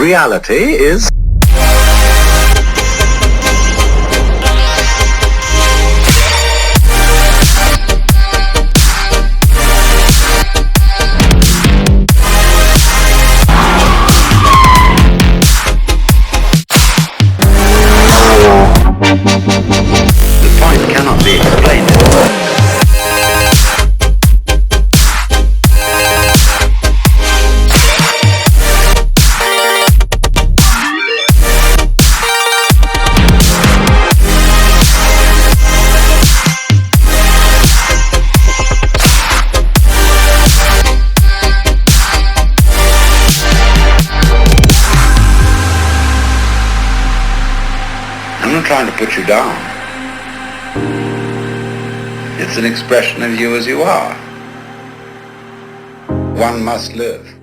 reality is... The point cannot be explained in words. I'm not trying to put you down. It's an expression of you as you are. One must live.